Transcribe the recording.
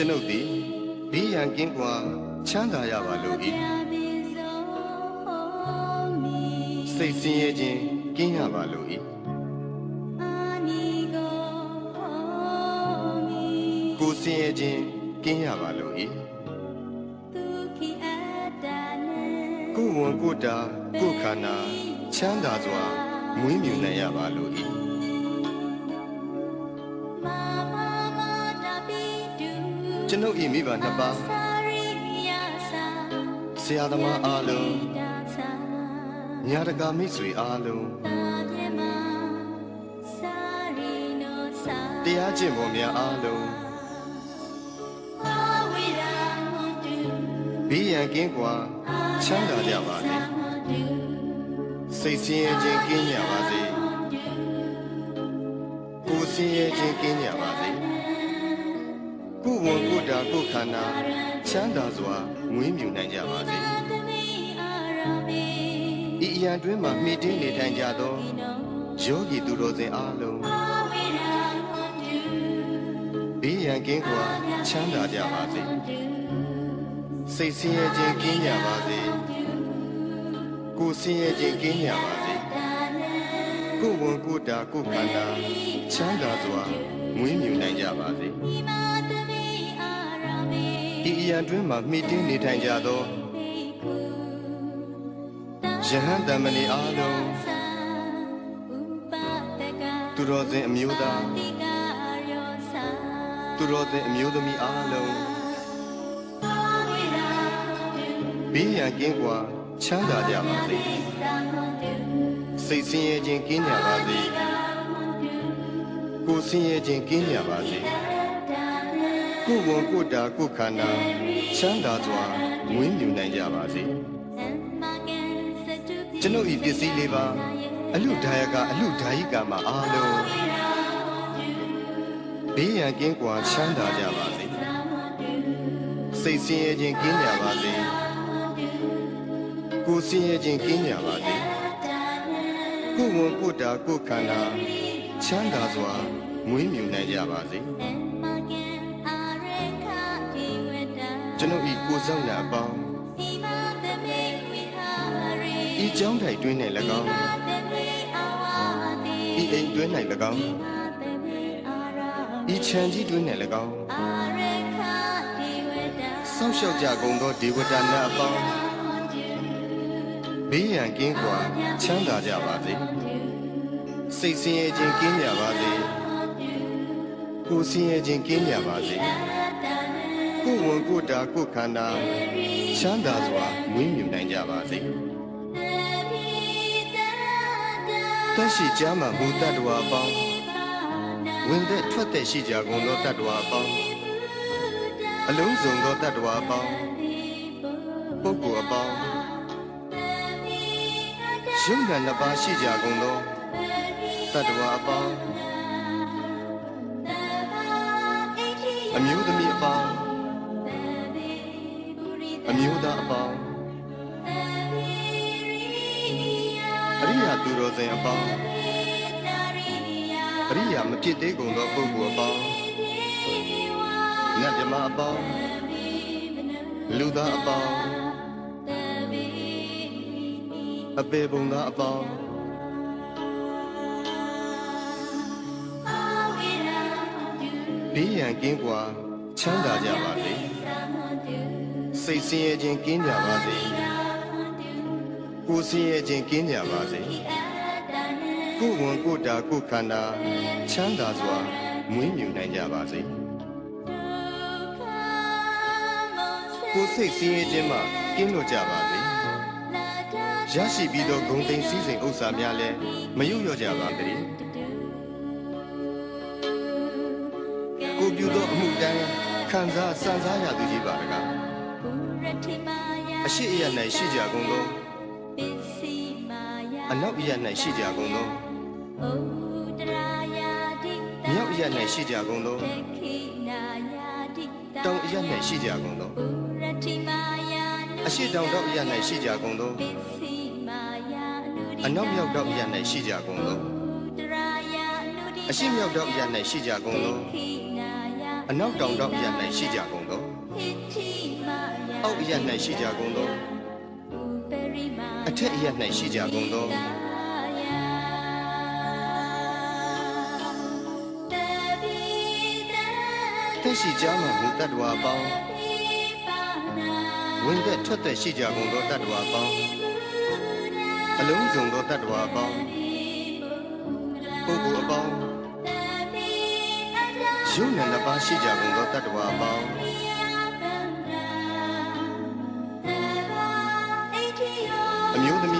ကျွန်ုပ်သည်ဘေးရန်ကင်းကွာချမ်းသာရပါလို၏စိတ်ဆင်းရဲခြင်းကင်းရပါလို၏ကိုယ်ဆင်းရဲခြင်းကင်းရပါလို၏ကိုယ်ဝန်ကိုယ်တာကိုယ်ခန္ဓာချမ်းသာစွာမွေးမြူနိုင်ရပါလို၏ကျွန်ုပ်၏မိဘနှစ်ပါးဆရာသမားအားလုံးညာတကာမိတ်ဆွေအားလုံးတရားကျင့်ပေါ်များအားလုံးဘေးရန်ကင်းကွာချမ်းသာကြပါစေစိတ်ဆင်းရဲခြင်းကင်းကြပါစေကိုယ်ဆင်းရဲခြင်းကင်းကြပါစေကိုယ်ဝန်ကိုယ်တာကိုယ်ခန္ဓာချမ်းသာစွာမွေးမြူနိုင်ကြပါစေဤအရာတွင်မှမိတင်းနေထိုင်ကြသောယောဂီသူတော်စင်အားလုံးဘေးရန်ကင်းကွာချမ်းသာကြပါစေစိတ်ဆင်းရဲခြင်းကင်းကြပါစေကိုယ်ဆင်းရဲခြင်းကင်းကြပါစေကိုယ်ဝန်ကိုယ်တာကိုယ်ခန္ဓာချမ်းသာစွာမွေးမြူနိုင်ကြပါစေဒီအရာတွင်မှမိတင်းနေထိုင်ကြသောယဟန်တမဏေအားလုံးသူတော်စင်အမျိုးသားသူတော်စင်အမျိုးသမီးအားလုံးဘေးရန်ကင်းကွာချမ်းသာကြပါစေစိတ်ဆင်းရဲခြင်းကင်းကြပါစေကိုယ်ဆင်းရဲခြင်းကင်းကြပါစေကိုယ်ဝန်ကိုယ်တာကိုယ်ခန္ဓာချမ်းသာစွာမွေးမြူနိုင်ကြပါစေကျွန်ုပ်ဤပစ္စည်းလေးပါအလူဒါယကအလူဒါယိကမှာအားလုံးဘေးရန်ကင်းကွာချမ်းသာကြပါစေစိတ်ဆင်းရဲခြင်းကင်းကြပါစေကိုယ်ဆင်းရဲခြင်းကင်းကြပါစေကိုယ်ဝန်ကိုယ်တာကိုယ်ခန္ဓာချမ်းသာစွာမွေးမြူနိုင်ကြပါစေကျွန်ုပ်ဤကိုယ်ဆောင်ရာအပေါင်းဤကျောင်းထိုင်တွင်၌၎င်းဤအိမ်တွင်၌၎င်းဤခြံကြီးတွင်၌၎င်းဆောက်ရှောက်ကြကုန်သောဒေဝတာများအပေါင်းဘေးရန်ကင်းကွာချမ်းသာကြပါစေစိတ်ဆင်းရဲခြင်းကင်းကြပါစေကိုယ်ဆင်းရဲခြင်းကင်းကြပါစေကိုယ်ဝန်ကိုယ်တာကိုယ်ခန္ဓာချမ်းသာစွာမွေးမြူနိုင်ကြပါစေတရှိကြမှာဘုဒ္ဓတ္တဝါအပေါင်းဝင်သက်ထွက်သက်ရှိကြကုန်သောတတ္တဝါအပေါင်းအလုံးစုံသောတတ္တဝါအပေါင်းပုဂ္ဂိုလ်အပေါင်းယုံနာနှစ်ပါးရှိကြကုန်သောတတ္တဝါအပေါင်းအမျိုးသမီးအပေါင်းအမျိုးသားအပေါင်းအရိယာသူတော်စင်အပေါင်းအရိယာမဖြစ်သေးကုန်သောပုဂ္ဂိုလ်အပေါင်းနတ်မြမအပေါင်းလူသားအပေါင်းအပေပုံသားအပေါင်းဘေးရန်ကင်းကွာချမ်းသာကြပါစေစိတ်ဆင်းရဲခြင်းကင်းကြပါစေကိုယ်ဆင်းရဲခြင်းကင်းကြပါစေကိုယ်ဝန်ကိုယ်တာကိုယ်ခန္ဓာချမ်းသာစွာမွေးမြူနိုင်ကြပါစေကိုယ်စိတ်ဆင်းရဲခြင်းမှကင်းလွတ်ကြပါစေရရှိပြီးသောဂုဏ်သိမ်းစည်းစိမ်ဥစ္စာများလည်းမယုတ်လျော့ကြပါစေကိုပြုသောအမှုတန်းခံစားစံစားရသူကြီးပါတကားအရှိအယ၌ရှိကြကုန်သောအနောက်အယ၌ရှိကြကုန်သောမြောက်အယ၌ရှိကြကုန်သောတောင်အယ၌ရှိကြကုန်သောအရှိတောင်တောက်အယ၌ရှိကြကုန်သောအနောက်မြောက်တောက်အယ၌ရှိကြကုန်သောအရှိမြောက်တောက်အယ၌ရှိကြကုန်သော အနောက်တောင်တောင်ရ၌ရှိကြကုန်သောအောက်ရ၌ရှိကြကုန်သောအထက်ရ၌ရှိကြကုန်သောသက်ရှိကြမှမူတတ္တဝါပေါင်းဝင်သက်ထွက်သက်ရှိကြကုန်သောတတ္တဝါပေါင်းအလုံးစုံသောတတ္တဝါပေါင်းပုဂ္ဂိုလ်အပေါင်းယုံနဲ့နှစ်ပါးရှိကြကုန်သောတတ္တဝါပေါင်းအမျိုးသမီး